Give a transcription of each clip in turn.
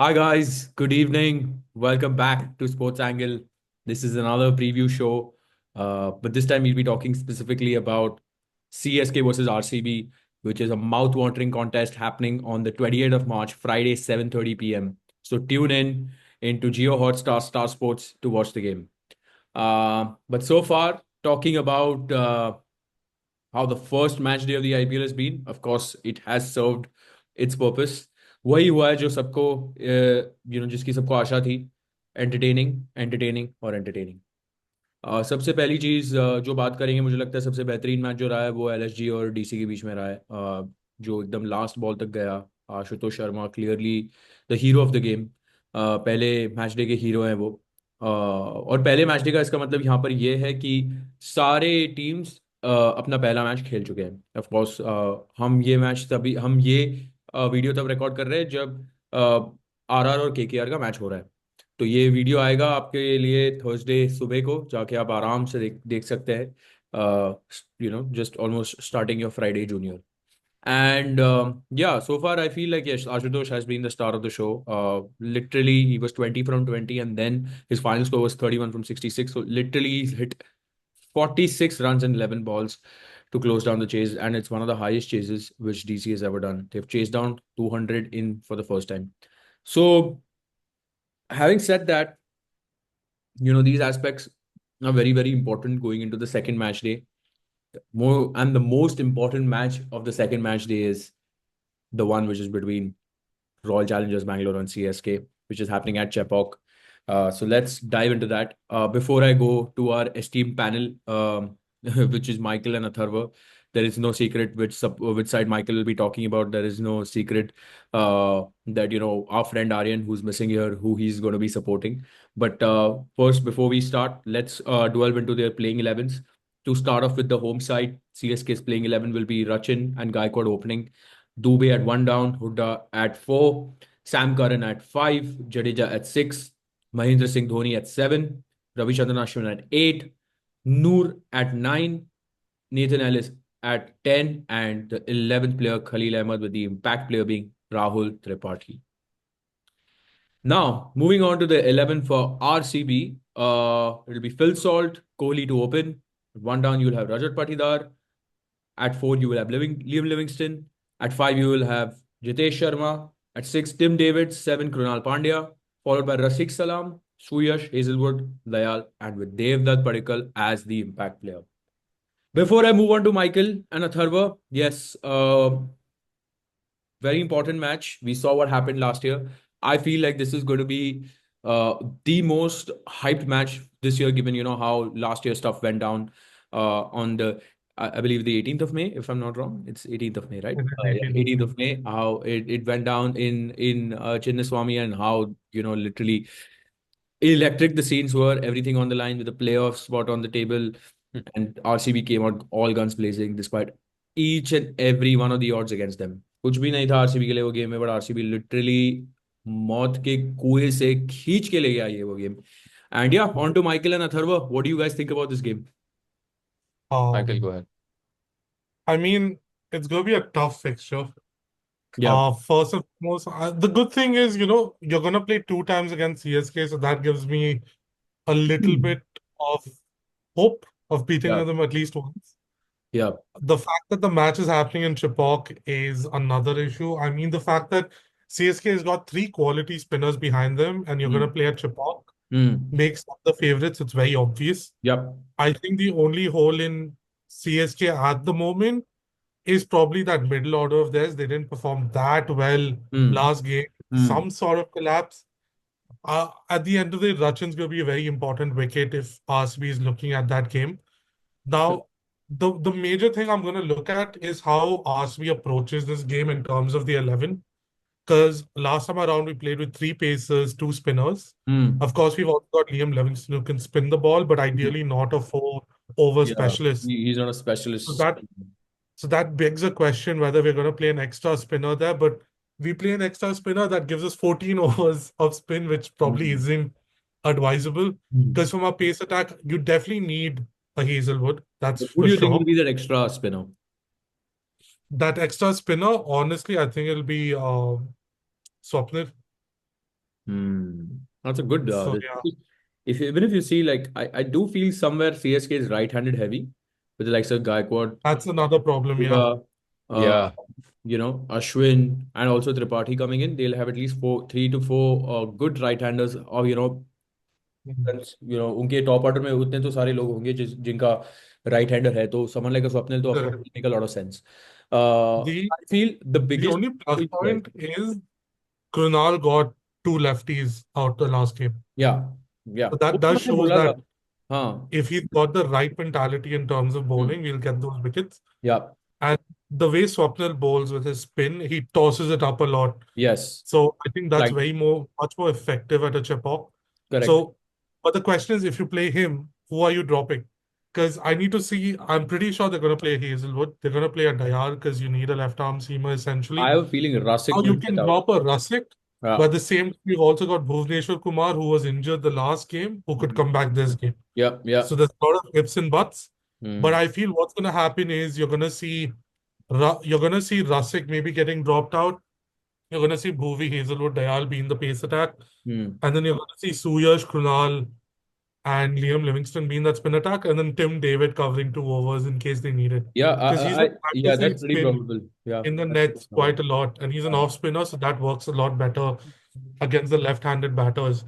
Hi guys, good evening. Welcome back to Sports Angle. This is another preview show, but this time we'll be talking specifically about CSK versus RCB, which is a mouth-watering contest happening on the 28th of March, Friday, 7:30 p.m. So tune in into Geo Hotstar Star Sports to watch the game. But so far, talking about how the first match day of the IPL has been. Of course, it has served its purpose. वही हुआ है जो सबको जिसकी सबको आशा थी. Entertaining entertaining और entertaining. सबसे पहली चीज जो बात करेंगे, मुझे लगता है सबसे बेहतरीन मैच जो रहा है वो एलएसजी और डीसी के बीच में रहा है, जो एकदम लास्ट बॉल तक गया. Ashutosh Sharma clearly the hero of the game. पहले मैच डे के हीरो हैं वो. और पहले मैच डे का इसका मतलब यहाँ पर ये है कि सारे टीम्स अपना पहला मैच खेल चुके हैं. ऑफ कोर्स हम ये वीडियो तब रिकॉर्ड कर रहे हैं जब आरआर और केकेआर का मैच हो रहा है. तो ये वीडियो आएगा आपके लिए थर्सडे सुबह को, जाके आप आराम से देख सकते हैं. Just almost starting your Friday junior. And yeah, so far I feel like yes, Ashutosh has been the star of the show. Literally, he was 20 from 20, and then his final score was 31 from 66. So literally, he's hit 46 runs and 11 balls to close down the chase, and it's one of the highest chases which DC has ever done. They've chased down 200 in for the first time. So, having said that, these aspects are very, very important going into the second match day. The most important match of the second match day is the one which is between Royal Challengers Bangalore and CSK, which is happening at Chepauk. So let's dive into that. Before I go to our esteemed panel, which is Michael and Atharva, there is no secret which side Michael will be talking about. There is no secret that our friend Aryan, who's missing here, who he's going to be supporting. But first, before we start, let's delve into their playing 11s. To start off with the home side, CSK's playing 11 will be Rachin and Gaikwad opening. Dubey at one down, Hooda at four, Sam Curran at five, Jadeja at six, Mahindra Singh Dhoni at seven, Ravichandran Ashwin at eight, Noor at nine, Nathan Ellis at 10, and the 11th player Khalil Ahmed, with the impact player being Rahul Tripathi. Now, moving on to the 11 for RCB, it'll be Phil Salt, Kohli to open. One down, you'll have Rajat Patidar. At four, you will have Liam Livingston. At five, you will have Jitesh Sharma. At six, Tim David. Seven, Krunal Pandya. Followed by Rasik Salam, Suyash, Hazelwood, Dayal, and with Devdutt Padikkal as the impact player. Before I move on to Michael and Atharva, yes, very important match. We saw what happened last year. I feel like this is going to be the most hyped match this year, given how last year stuff went down on the I believe the 18th of May, if I'm not wrong. It's 18th of May, right? It is Yeah, 18th. 18th of May. How it went down in Chinnaswamy, and how literally electric the scenes were. Everything on the line with the playoff spot on the table, and RCB came out all guns blazing despite each and every one of the odds against them. कुछ भी नहीं था RCB के लिए वो game में, but RCB literally मौत के कुएं से खींच के ले गया ये वो game. And yeah, on to Michael and Atharva. What do you guys think about this game? Michael, go Um, ahead. I mean, it's going to be a tough fixture. Yeah. First and foremost, the good thing is, you're going to play two times against CSK, so that gives me a little Hmm. bit of hope of beating Yeah. them at least once. Yeah. The fact that the match is happening in Chepauk is another issue. I mean, the fact that CSK has got three quality spinners behind them, and you're going to Hmm. play at Chepauk Hmm. makes them the favorites. It's very obvious. Yep. I think the only hole in CSK at the moment is probably that middle order of theirs. They didn't perform that well Hmm. last game. Hmm. Some sort of collapse. At the end of the day, Rachin's going to be a very important wicket if RCB is looking at that game. Now, the major thing I'm going to look at is how RCB approaches this game in terms of the 11. Because last time around, we played with three pacers, two spinners. Hmm. Of course, we've also got Liam Livingston who can spin the ball, but Hmm. ideally not a four over Yeah. specialist. He's not a So specialist. that So that begs a question whether we're going to play an extra spinner there. But we play an extra spinner that gives us 14 overs of spin, which probably Hmm. isn't advisable. Hmm. Because from our pace attack, you definitely need a Hazelwood. That's Who for do you think will sure. be that extra spinner? That extra spinner, honestly, I think it'll be Swapnil. Hmm. That's a good. So yeah, If even if you see, like, I do feel somewhere CSK is right-handed heavy with the likes of Gaikwad, that's another problem. Yeah. Shiva, uh, Yeah. Ashwin, and also Tripathi coming in. They'll have at least four, three to four good right-handers, or Mhm. उनके top order में उतने तो सारे लोग होंगे जिनका right hander है, तो समवन लाइक स्वप्निल तो of course Correct. Make a lot of sense. The I feel the the biggest. only plus point is Krunal got two lefties out the last game. या या So वो that तो does मैंने shows बोला था. that हाँ. if he's got the right mentality in terms of bowling, we'll get those wickets. या. And the way Swapnil bowls with his spin, he tosses it up a lot. Yes. So I think that's like. very much more effective at a chip off. Correct. So, but the question is, if you play him, who are you dropping? Because I need to see. I'm pretty sure they're going to play Hazelwood. They're going to play a Dayar because you need a left arm seamer I essentially. Have feeling Now रासिक you will can get out. drop a Rasik, but या. at the same time, you've also got Bhuvneshwar Kumar, who was injured the last game, who could come back this game. या. या. So there's a lot of ifs and buts. But hmm. I feel what's going to happen is you're going to see Rasik maybe getting dropped out. You're going to see Bhuvi, Hazelwood, Dayal be in the pace attack. Hmm. And then you're going to see Suyash, Krunal, and Liam Livingston be in that spin attack. And then Tim David covering two overs in case they need it. या. Because he's been या, practicing that's pretty spin probable. या, in the that's pretty nets quite probable. a lot. And he's an off spinner, so that works a lot better against the left handed batters.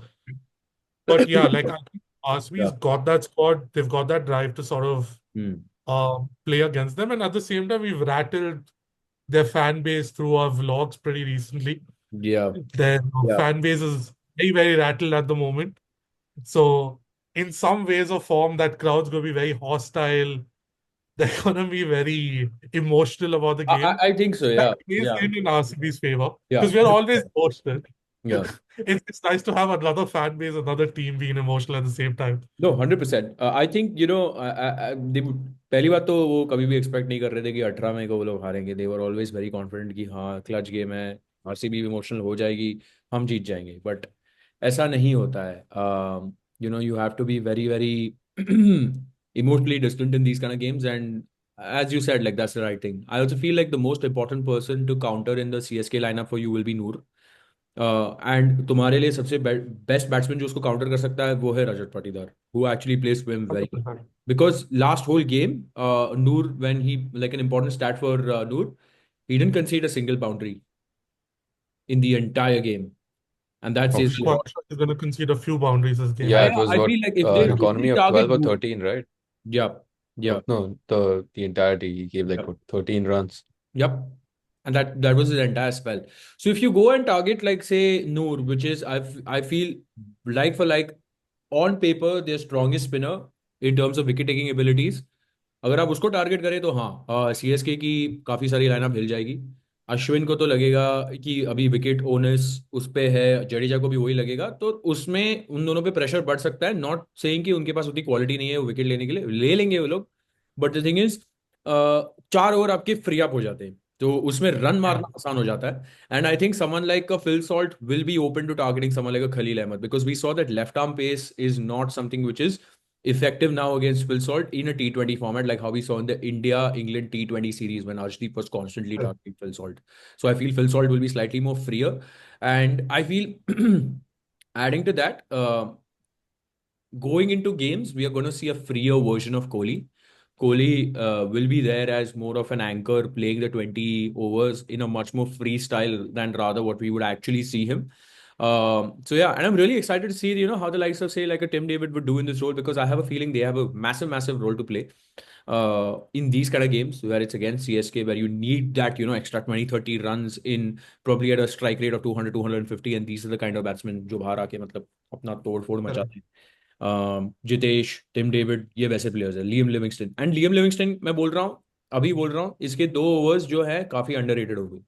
But yeah, like I think या. RCB's got that squad. They've got that drive to sort of hmm. play against them. And at the same time, we've rattled their fan base through our vlogs pretty recently. या. Their या. fan base is very, very rattled at the moment. So, in some ways or form, that crowd's going to be very hostile. They're going to be very emotional about the game. I think so. That Yeah. plays Yeah. in RCB's favor Yeah. because we're always emotional. Yeah. It's nice to have another fan base, another team being emotional at the same time. No, 100%. I think, पहली बात तो वो कभी भी expect नहीं कर रहे थे कि 18 मई को वो लोग हारेंगे. दे वर ऑलवेज वेरी कॉन्फिडेंट कि हाँ, क्लच गेम है, आरसीबी इमोशनल हो जाएगी, हम जीत जाएंगे. बट ऐसा नहीं होता है. You have to be very very emotionally distant in these kind of games. And as you said, like, that's the right thing. I also feel like the most important person to counter in the CSK lineup for you will be Noor. And तुम्हारे लिए सबसे best batsman जो उसको counter कर सकता है वो है Rajat Patidar, who actually place him very good. 100%. Because last whole game, Noor, when he, like, an important stat for Noor, he didn't concede a single boundary in the entire game, and that Oh says a Quite shit. lot. sure he's going to concede a few boundaries this game. Yeah, it was I what feel like if an they economy of target 12 or Noor, 13, right? yeah, yeah, No, the entirety he gave like yeah. what, 13 runs. Yep. And that was his entire spell. So if you go and target, like, say, Noor, which is, I feel like, for like, on paper their strongest spinner in terms of wicket taking abilities, अगर आप उसको target करें तो हाँ, CSK की काफी सारी lineup हिल जाएगी. अश्विन को तो लगेगा कि अभी विकेट ओनर्स उस पे है, जडेजा को भी वही लगेगा, तो उसमें उन दोनों पे प्रेशर बढ़ सकता है. नॉट सेइंग कि उनके पास उतनी क्वालिटी नहीं है वो विकेट लेने के लिए, ले लेंगे वो लोग. But the thing is, 4 over आपके फ्री अप हो जाते हैं, तो उसमें रन Yeah. मारना आसान हो जाता है. And I think someone like a Phil Salt will be open to targeting someone like a Khalil Ahmed, because we saw that left arm pace is not something which is effective now against Phil Salt in a T20 format, like how we saw in the India-England T20 series when Arshdeep was constantly Correct. targeting Phil Salt. So I feel Phil Salt will be slightly more freer. And I feel adding to that, going into games, we are going to see a freer version of Kohli. Kohli will be there as more of an anchor, playing the 20 overs in a much more freestyle than rather what we would actually see him. So yeah, and I'm really excited to see, how the likes of, say, like a Tim David would do in this role, because I have a feeling they have a massive, massive role to play in these kind of games where it's against CSK, where you need that, extra 20, 30 runs in, probably at a strike rate of 200, 250. And these are the kind of batsmen जो बाहर आके मतलब अपना तोड़ फोड़ Correct. मचाते हैं. Jitesh, Tim David, ये वैसे प्लेयर्स है. Liam Livingstone, and Liam Livingstone मैं बोल रहा हूँ, अभी बोल रहा हूँ, इसके 2 ओवर्स जो है काफी अंडररेटेड हो गई.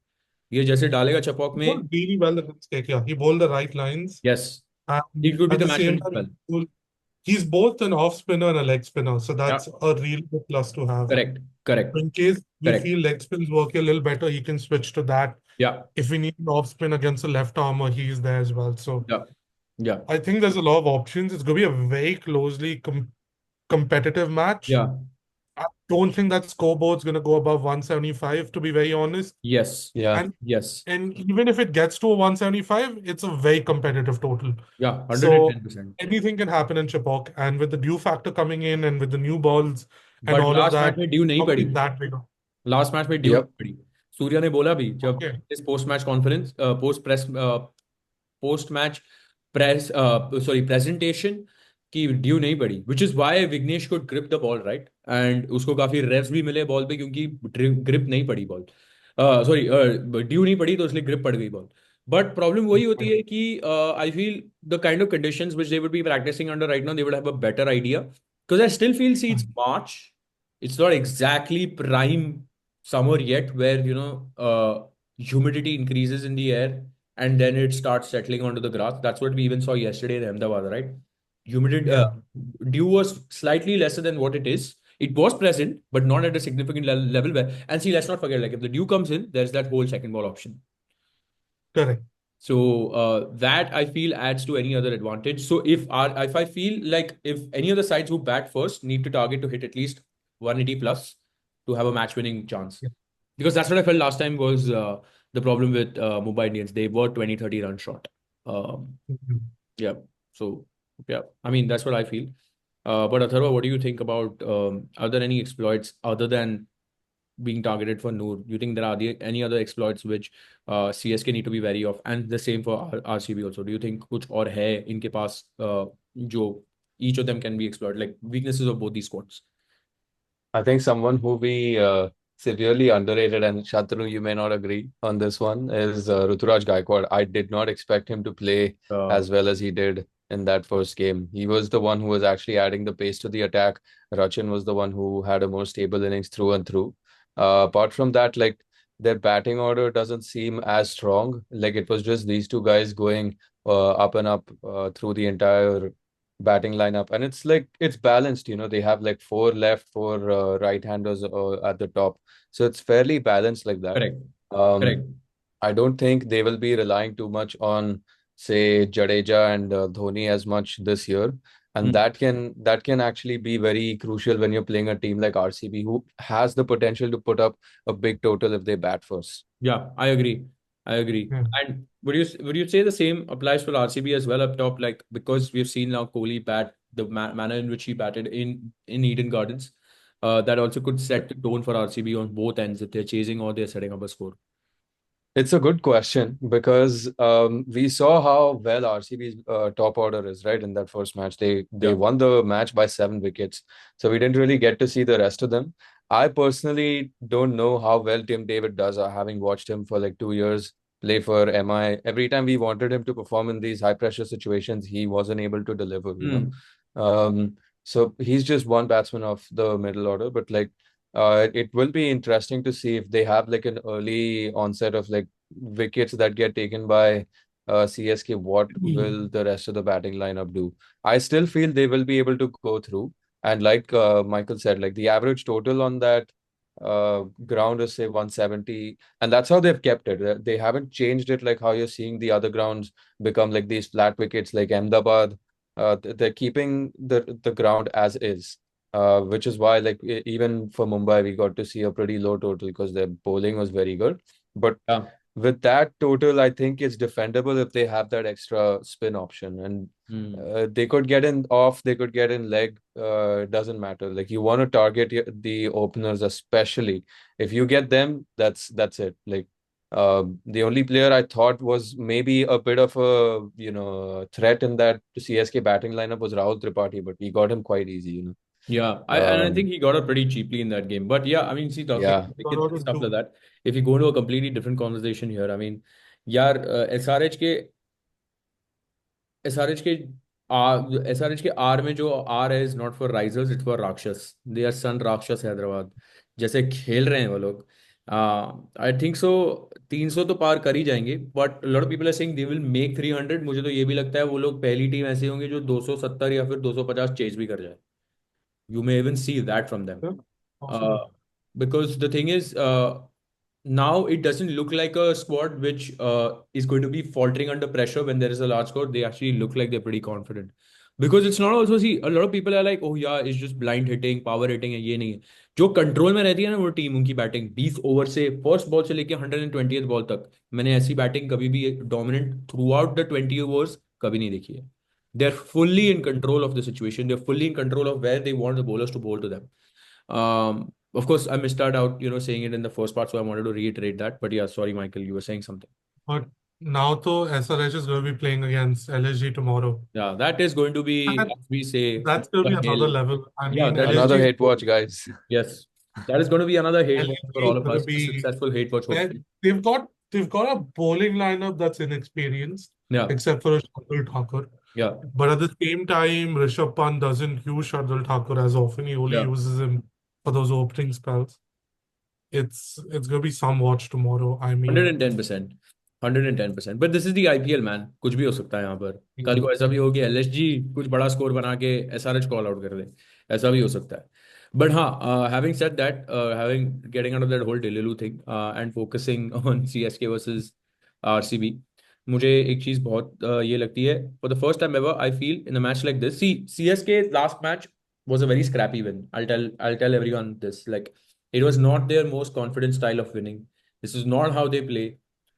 ये जैसे डालेगा चपॉक He में. bowled really well against KKR. He bowled the right lines. Yes. He And could be at the the match same winner time, well. he's both an off spinner and a leg spinner. So या. that's a really good plus to have. Correct. Correct. In case we correct. feel leg spins work a little better, he can switch to that. या. If we need an off spin against a left armer, he's there as well. So या. या. I think there's a lot of options. It's going to be a very closely competitive match. या. I don't think that scoreboard's going to go above 175, to be very honest. Yes. Yeah. And Yes. and even if it gets to a 175, it's a very competitive total. Yeah. So 110%. anything can happen in Chipok. And with the dew factor coming in and with the new balls and But all of last match that, में due नहीं probably पड़ी. that bigger. Last match में due नहीं Yep. पड़ी. सूर्या ने बोला भी जब Okay. इस post match conference post match press sorry presentation की ड्यू नहीं पड़ी, which is why Vignesh could grip the ball right, and उसको काफी रेव्स भी मिले बॉल पे क्योंकि ग्रिप नहीं पड़ी बॉल, सॉरी ड्यू नहीं पड़ी तो इसलिए ग्रिप पड़ गई बॉल. बट प्रॉब्लम वही होती है कि I feel the kind of conditions which they would be practising under right now they would have a better idea, because I still feel see it's March, it's not exactly prime summer yet where humidity increases in the air and then it starts settling onto the grass. That's what we even saw yesterday in Ahmedabad, right? Humidity, Yeah. dew was slightly lesser than what it is. It was present, but not at a significant level. Where, and see, let's not forget, like if the dew comes in, there's that whole second ball option. Correct. So that I feel adds to any other advantage. So if I feel like if any of the sides who bat first need to target to hit at least 180 plus to have a match winning chance, Yeah. because that's what I felt last time was the problem with Mumbai Indians. They were 20-30 run short. Um, Mhm. yeah. So yeah, I mean that's what I feel. But Atharva, what do you think about? Are there any exploits other than being targeted for Noor? Do you think there are any other exploits which CSK need to be wary of? And the same for RCB also. Do you think कुछ और है इनके पास जो each of them can be exploited, like weaknesses of both these squads? I think someone who we severely underrated, and Shatru, you may not agree on this one, is Ruturaj Gaikwad. I did not expect him to play Uh, as well as he did in that first game. He was the one who was actually adding the pace to the attack. Rachin was the one who had a more stable innings through and through. Apart from that, like their batting order doesn't seem as strong. Like it was just these two guys going up and up through the entire batting lineup, and it's like it's balanced. They have like four left, four right-handers at the top, so it's fairly balanced like that. correct. um Correct. I don't think they will be relying too much on, say, Jadeja and Dhoni as much this year, and Hmm. that can actually be very crucial when you're playing a team like RCB, who has the potential to put up a big total if they bat first. Yeah, I agree. I agree. Yeah. And would you say the same applies for RCB as well up top? Like because we've seen now Kohli bat the manner in which he batted in Eden Gardens, that also could set the tone for RCB on both ends if they're chasing or they're setting up a score. It's a good question because we saw how well RCB's top order is, right? In that first match, they Yeah. won the match by 7 wickets, so we didn't really get to see the rest of them. I personally don't know how well Tim David does, having watched him for like 2 years play for MI. Every time we wanted him to perform in these high pressure situations, he wasn't able to deliver. Hmm. So he's just one batsman of the middle order, but like it will be interesting to see if they have like an early onset of like wickets that get taken by CSK. What will the rest of the batting lineup do? I still feel they will be able to go through. And like Michael said, like the average total on that ground is say 170, and that's how they've kept it. They haven't changed it like how you're seeing the other grounds become like these flat wickets like Ahmedabad. They're keeping the ground as is, which is why like even for Mumbai we got to see a pretty low total because their bowling was very good. But Yeah. with that total, I think it's defendable if they have that extra spin option, and Hmm. they could get in off, they could get in leg. It doesn't matter. Like you want to target the openers, especially if you get them. That's it. Like the only player I thought was maybe a bit of a threat in that CSK batting lineup was Rahul Tripathi, but we got him quite easy. Yeah, I think Um, he got it pretty cheaply in that game. But yeah, I mean, see, talking yeah, about Got wickets out and of stuff like two. that, if you go into a completely different conversation here, I mean, यार SRH के SRH के R में जो R है is not for risers, it's for राक्षस. They are सन राक्षस हैदराबाद. जैसे खेल रहे हैं वो लोग, आई थिंक सो 300 तो पार कर ही जाएंगे, but lot of people are saying they will make 300. मुझे तो ये भी लगता है वो लोग पहली टीम ऐसे होंगे जो 270 या फिर 250 चेज भी कर जाए. You may even see that from them. Yeah. Uh, Possible. because the thing is, now it doesn't look like a squad which is going to be faltering under pressure when there is a large score. They actually look like they're pretty confident. Because it's not also, see, a lot of people are like, oh yeah, it's just blind hitting, power hitting है, ये नहीं है. जो control में रहती है ना वो टीम, उनकी बैटिंग 20 ओवर से फर्स्ट बॉल से लेके 120th बॉल तक, मैंने ऐसी बैटिंग कभी भी dominant throughout the 20 overs कभी नहीं देखी है. They are fully in control of the situation, they are fully in control of where they want the bowlers to bowl to them. Of course, I missed out, saying it in the first part, so I wanted to reiterate that. But yeah, sorry, Michael, you were saying something. But now though SRH is going to be playing against LSG tomorrow. Yeah, that is going to be, And as we say, that's going to be the another hell. level. I Yeah, mean, that is Another LSG is hate watch, guys. yes. That is going to be another hate watch for LSG all is of going to us. A be successful hate watch, hopefully. they've got a bowling lineup that's inexperienced, Yeah, except for Shardul Thakur. yeah, But at the same time, Rishabh Pant doesn't use Shardul Thakur as often. He only yeah. uses him for those opening spells. It's gonna be some watch tomorrow. I mean, 110%. 110%. But this is the IPL, man. कुछ भी हो सकता है यहाँ पर. कल को ऐसा भी हो कि LSG कुछ बड़ा स्कोर बना के SRH कॉल आउट कर दे. ऐसा भी हो सकता है. But हाँ, having said that, getting out of that whole Delulu thing, and focusing on CSK versus RCB, मुझे एक चीज बहुत ये लगती है. For the first time ever, I feel in a match like this, see, CSK last match was a very scrappy win. I'll tell everyone this. Like, it was not their most confident style of winning. This is not how they play.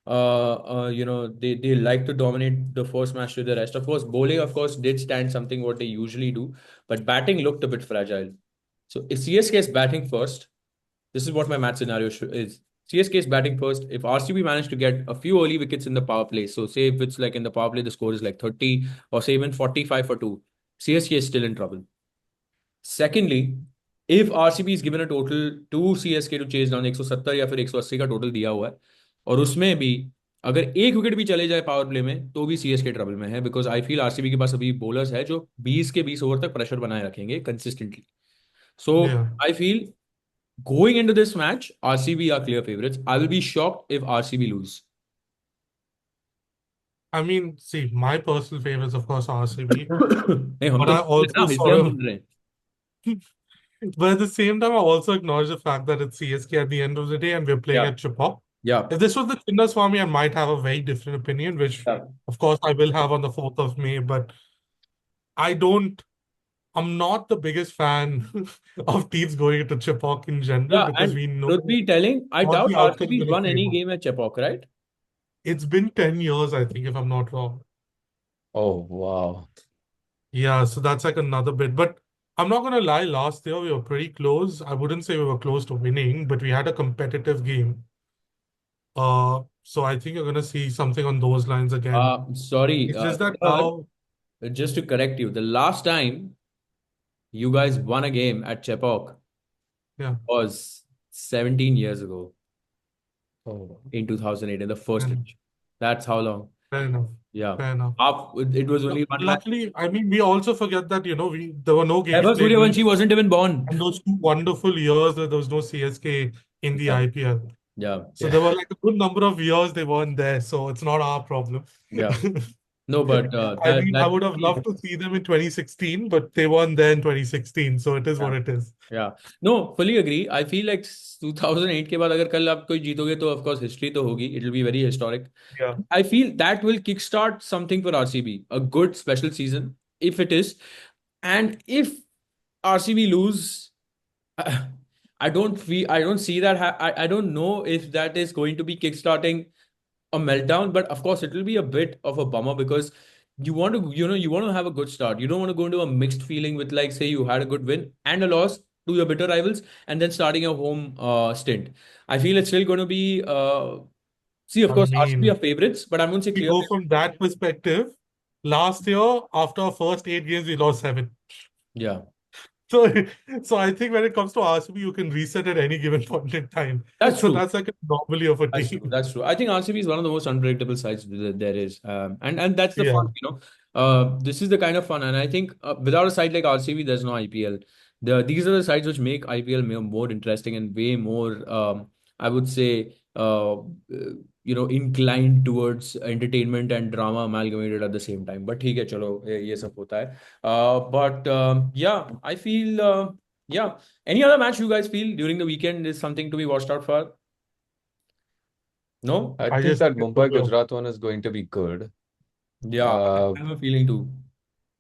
They like to dominate the first match to the rest. Of course, bowling, of course, did stand something what they usually do, but batting looked a bit fragile. So if CSK is batting first, this is what my match scenario is. CSK is batting first. If RCB managed to get a few early wickets in the power play, so say if it's like in the power play, the score is like 30 or say even 45 for 2, CSK is still in trouble. Secondly, if RCB is given a total to CSK to chase down 170 या फिर 180 का total दिया हुआ है, और उसमें भी अगर एक विकेट भी चले जाए पावर प्ले में तो भी सीएसके ट्रबल में है, बिकॉज आई फील आरसीबी के पास अभी बॉलर्स है जो 20 के 20 ओवर तक प्रेशर बनाए रखेंगे consistently. So yeah. I feel going into this match, RCB are clear favorites. I will be shocked if RCB lose. I mean, see, my personal favorite is of course RCB, नहीं, हम but तो I also इसलिए sort हम of, सुन रहे हैं. but at the same time, I also acknowledge the fact that it's CSK at the end of the day, and we're playing Yeah, at Chipok. yeah, If this was the Chinnaswamy, I might have a very different opinion, which yeah. of course I will have on the 4th of May, but I don't. I'm not the biggest fan of teams going into Chipok in general Yeah, because and we know truth be telling, I what doubt the outcome is RCB's going to won any favor. game at Chepauk, right? It's been 10 years, I think, if I'm not wrong. Oh, wow. Yeah, so that's like another bit. But I'm not gonna lie, last year we were pretty close. I wouldn't say we were close to winning, but we had a competitive game. So I think you're gonna see something on those lines again. Sorry, It's just that sir, now, just to correct you, the last time you guys won a game at Chepauk yeah, was 17 years ago Oh. in 2008 in the first fair, match. That's how long. fair enough. Yeah. Fair enough. It was only one match. Luckily, I mean, we also forget that, we there were no games Ever played during Suryavanshi wasn't even born. and those 2 wonderful years where there was no CSK in the Yeah, IPL. yeah, So there were like a good number of years they weren't there. So it's not our problem. yeah. No, but I mean, I would have loved to see them in 2016, but they weren't there in 2016. So it is yeah. what it is. Yeah. No, fully agree. I feel like 2008 के बाद अगर कल आप कोई जीतोगे तो of course history तो होगी. It will be very historic. Yeah. I feel that will kickstart something for RCB, a good special season if it is. And if RCB lose, I don't see that. I don't know if that is going to be kickstarting a meltdown, but of course it will be a bit of a bummer because you want to have a good start. You don't want to go into a mixed feeling with, like, say you had a good win and a loss to your bitter rivals and then starting a home stint. I feel it's still going to be see, of I course, RCB are mean, favorites, but I'm going to say we clear go favorites. from that perspective. Last year, after our first 8 games, we lost 7. Yeah, So, so I think when it comes to RCB, you can reset at any given point in time. that's So true. that's like a anomaly of a That's true. team. That's true. I think RCB is one of the most unpredictable sides that there is, and that's the Yeah. fun. This is the kind of fun, and I think without a side like RCB, there's no IPL. These are the sides which make IPL more interesting and way more, I would say, inclined towards entertainment and drama amalgamated at the same time. But ठीक है, चलो ये सब होता है. But yeah, I feel yeah. Any other match you guys feel during the weekend is something to be watched out for? No? I I think just that think it Mumbai will be Gujarat one is going to be good. Yeah, I Uh, have a feeling too.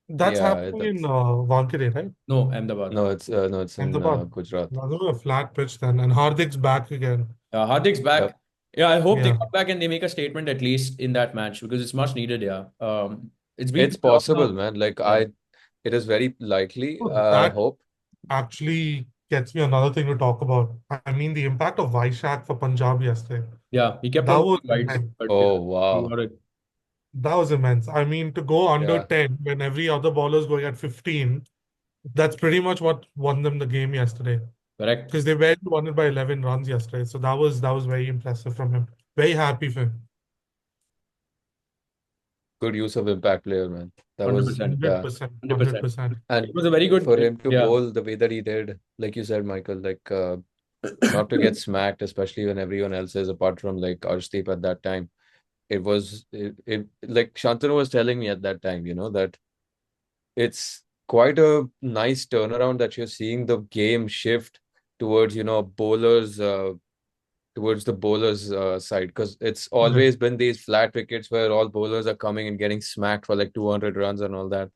That's Yeah, happening in that's Wankhede, right? No, Ahmedabad. no, it's in Ahmedabad. Gujarat. A flat pitch then, and Hardik's back again. Hardik's back. Yep. Yeah, I hope they Yeah. come back and they make a statement at least in that match because it's much needed. Yeah. It's been It's too long possible, now. man. Like Yeah. it is very likely. So I that hope. actually gets me another thing to talk about. I mean, the impact of Vaishak for Punjab yesterday. Yeah. He kept That on was going wides, immense. but yeah, Oh, he wow. got it. That was immense. I mean, to go under Yeah. 10 when every other bowler is going at 15, that's pretty much what won them the game yesterday. Correct. Because they barely won it by 11 runs yesterday. So that was very impressive from him. Very happy for him. Good use of impact player, man. That was, 100%. yeah. 100%. 100%. 100%. It And was a very good, for him to yeah. bowl the way that he did, like you said, Michael, like not to get smacked, especially when everyone else is apart from like Arshdeep at that time. It like Shantanu was telling me at that time, that it's quite a nice turnaround that you're seeing the game shift towards, bowlers towards the bowlers side, because it's Correct. always been these flat wickets where all bowlers are coming and getting smacked for like 200 runs and all that.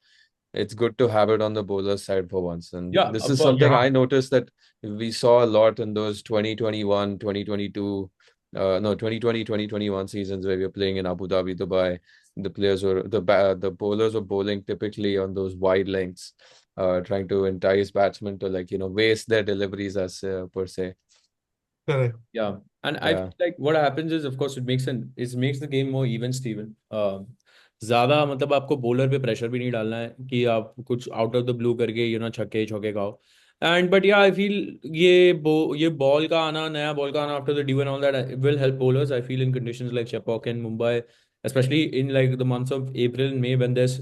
It's good to have it on the bowler side for once. And Yeah, this of is course. something Yeah. I noticed that we saw a lot in those 2021, 2022, no, 2020, 2021 seasons where we were playing in Abu Dhabi, Dubai. The bowlers were bowling typically on those wide lengths, trying to entice batsmen to like, waste their deliveries as per se. Correct. Yeah, and I feel Yeah. like what happens is, of course, it makes the game more even, Steven. ज्यादा मतलब आपको bowler पे pressure भी नहीं डालना है कि आप कुछ आउट ऑफ द ब्लू करके छक्के छक्के खाओ. एंड बट या आई फील ये बॉल का आना, नया बॉल का आना after the due and all that will help bowlers. I feel in conditions like Chepauk and Mumbai, especially in like the months of April and May when there's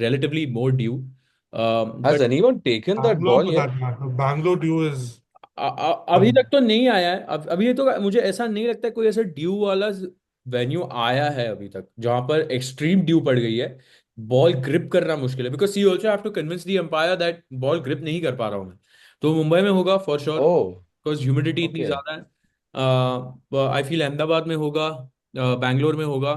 relatively more dew. Has But anyone taken that Bangalore ball for yet? that matter. Bangalore due is अभी तक तो नहीं आया है. अब अभी तो मुझे ऐसा नहीं लगता है कोई ऐसा ड्यू वाला वेन्यू आया है अभी तक जहां पर एक्सट्रीम ड्यू पड़ गई है. बॉल ग्रिप करना मुश्किल है because she also have to convince the umpire that ball grip नहीं कर पा रहा हूं मैं. तो मुंबई में होगा for sure Oh, because humidity इतनी okay. ज्यादा है. आई फील अहमदाबाद में होगा, बैंगलोर में होगा.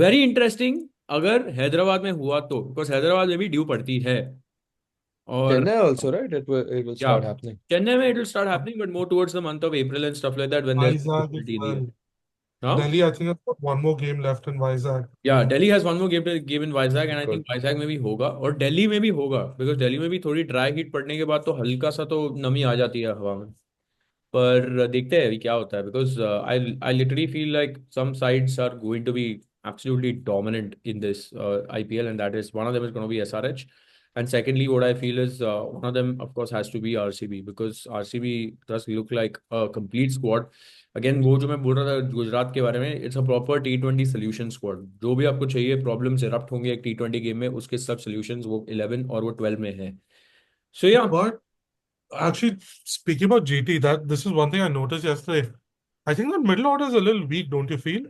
वेरी इंटरेस्टिंग अगर हैदराबाद में हुआ तो, बिकॉज हैदराबाद में भी ड्यू पड़ती है. और Chennai also, right? It will start yeah, happening. Chennai में it will start happening, but more towards the month of April and stuff like that when there's Vizag as humidity in the air. well. Huh? Delhi, I think, has got one more game left in Vizag. Yeah, Delhi has one more game to give in Vizag and I Good. think Vizag में भी होगा और दिल्ली में भी होगा because Delhi में भी थोड़ी ड्राई हीट पड़ने के बाद तो हल्का सा तो नमी आ जाती है हवा में. पर देखते हैं अभी क्या होता है because I literally feel like some sides are going to be absolutely dominant in this IPL, and that is one of them is going to be SRH, and secondly what I feel is one of them of course has to be RCB because RCB does look like a complete squad. Again वो जो मैं बोल रहा था गुजरात के बारे में, it's a proper T20 solution squad. जो भी आपको चाहिए प्रॉब्लम्स इरप्ट होंगे एक T20 गेम में उसके सब सोल्यूशंस वो 11 और वो 12 में है. सो You या know what? Actually, speaking about GT, that this is one thing I noticed yesterday. I think that middle order is a little weak, don't you feel?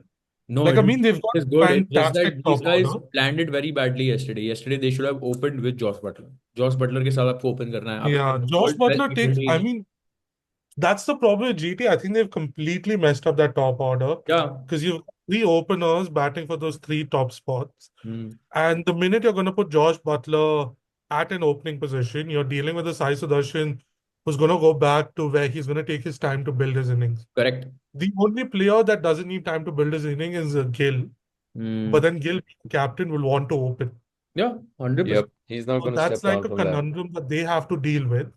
no, Like, I mean, they've it got is good. It's just that fantastic these top guys order. planned it very badly yesterday. Yesterday they should have opened with Josh Butler. Josh Butler के साथ आपको open करना है. आपने Yeah, Josh all 12 Butler takes, I T20. mean, that's the problem with GT. I think they've completely messed up that top order Yeah. because you've three openers batting for those three top spots. Hmm. And the minute you're going to put Josh Butler at an opening position, you're dealing with a Sai Sudarshan who's going to go back to where he's going to take his time to build his innings. Correct. The only player that doesn't need time to build his inning is Gill. But Hmm. then Gill, captain, will want to open. Yeah, 100%. Yep. He's not So going to that's step like down a from that. conundrum that they have to deal with.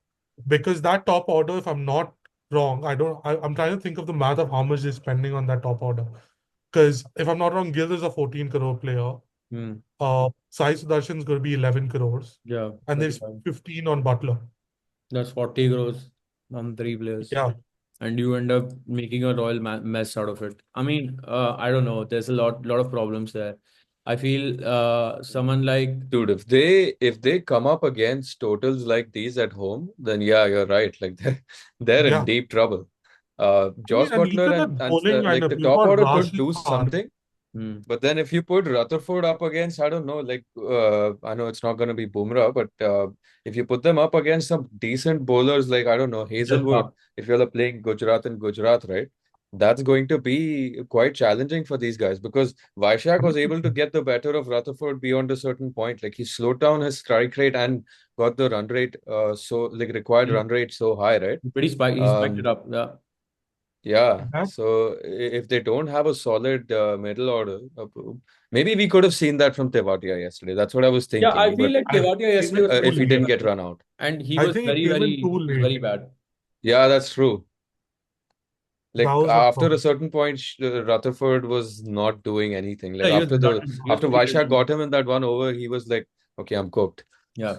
Because that top order, if I'm not wrong, I'm trying to think of the math of how much they're spending on that top order. Because if I'm not wrong, Gill is a 14 crore player. Hmm. Sai Sudarshan's going to be 11 crores. Yeah, And that's there's fine. 15 on Butler. That's 40 crores on three players. Yeah. And you end up making a royal mess out of it. I mean, I don't know. There's a lot of problems there. I feel someone like Dude, if they come up against totals like these at home, then yeah, you're right. Like they're in Yeah. deep trouble. I mean, Josh and Butler look at the and bowling like lineup. the You've top got order could Rashid do Khan. something, hmm, but then if you put Rutherford up against, I don't know, like I know it's not going to be Bumrah, but if you put them up against some decent bowlers, like I don't know, just Hazelwood, if you're playing Gujarat and Gujarat, right? that's going to be quite challenging for these guys because Vaishak was able to get the better of Rutherford beyond a certain point. Like he slowed down his strike rate and got the run rate, so like required Mm. run rate so high, right? He spiked it Um, up. Yeah. yeah. That So if they don't have a solid middle order, maybe we could have seen that from Tewatia yesterday. That's what I was Yeah, I thinking. feel But like I think Tewatia it came yesterday in was too if supposed to he be didn't late. get better. run out, And he I was think it very, came in very, too he was late. very bad. yeah, that's true. That Like was the after a problem. certain point, Rutherford was not doing anything. Like Yeah, he was after the done. He was after completely Vaishak done. got him in that one over, he was like, okay, I'm cooked. Yeah,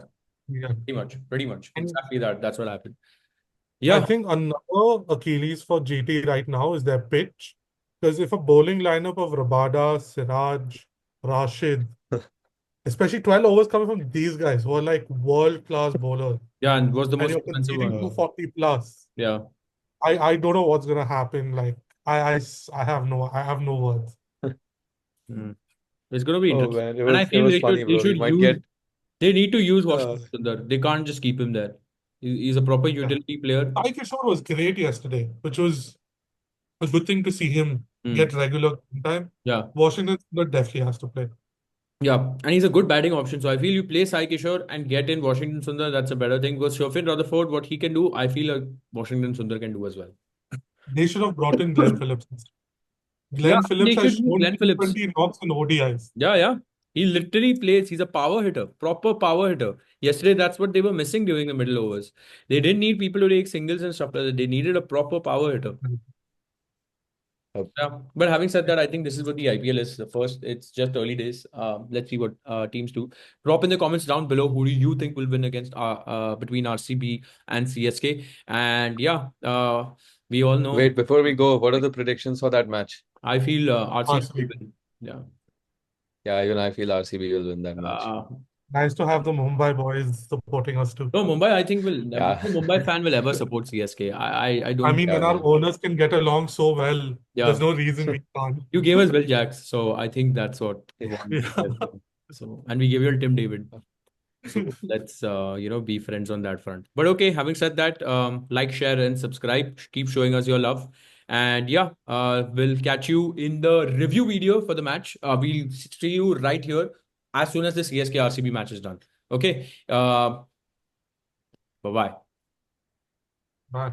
Yeah. pretty much. Pretty much. And Exactly that. That's what happened. I Yeah. think another Achilles for GT right now is their pitch. Because if a bowling lineup of Rabada, Siraj, Rashid, especially 12 overs coming from these guys who are like world-class bowlers, Yeah, and was the and most you're expensive conceding one. 240 plus, Yeah. I don't know what's gonna happen. Like I have no words. Mm. It's going to be Oh interesting. man, And I it feel was funny, they bro. We should might use, get they need to use uh, Washington Sundar. They can't just keep him there. He's a proper Yeah. utility player. Sai Kishore was great yesterday, which was a good thing to see him Mm. get regular time. Yeah. Washington Sundar definitely has to play. Yeah, and he's a good batting option. So I feel you play Sai Kishore and get in Washington Sundar. That's a better thing. Because Shofin Rutherford, what he can do, I feel like Washington Sundar can do as well. They should have brought in Glenn Phillips. Yeah, Glenn they Phillips has should use shown Glenn Phillips. T20 knocks and ODIs. Yeah, yeah. He literally plays. He's a power hitter, proper power hitter. Yesterday, that's what they were missing during the middle overs. They didn't need people to take singles and stuff like that. They needed a proper power hitter. uh, Yeah, but having said that, I think this is what the IPL is. The first, it's just early days. Let's see what teams do. Drop in the comments down below who do you think will win against between RCB and CSK. And yeah, we all know. wait, before we go, what are the predictions for that match? I feel RCB will RCB. win. Yeah. Yeah, even I feel RCB will win that match. Uh, Nice to have the Mumbai boys supporting us too. no, Mumbai. I think will no Yeah, Mumbai fan will ever support CSK. I I don't. mean, yeah, when our man. owners can get along so well, there's Yeah, no reason we can't. you gave us Will Jacks, so I think that's what won Yeah. CSK. So and we gave you Tim David. So let's be friends on that front. But okay, having said that, like, share, and subscribe. Keep showing us your love. And yeah, we'll catch you in the review video for the match. We'll see you right here as soon as the CSK RCB match is done. Okay. Bye bye. Bye.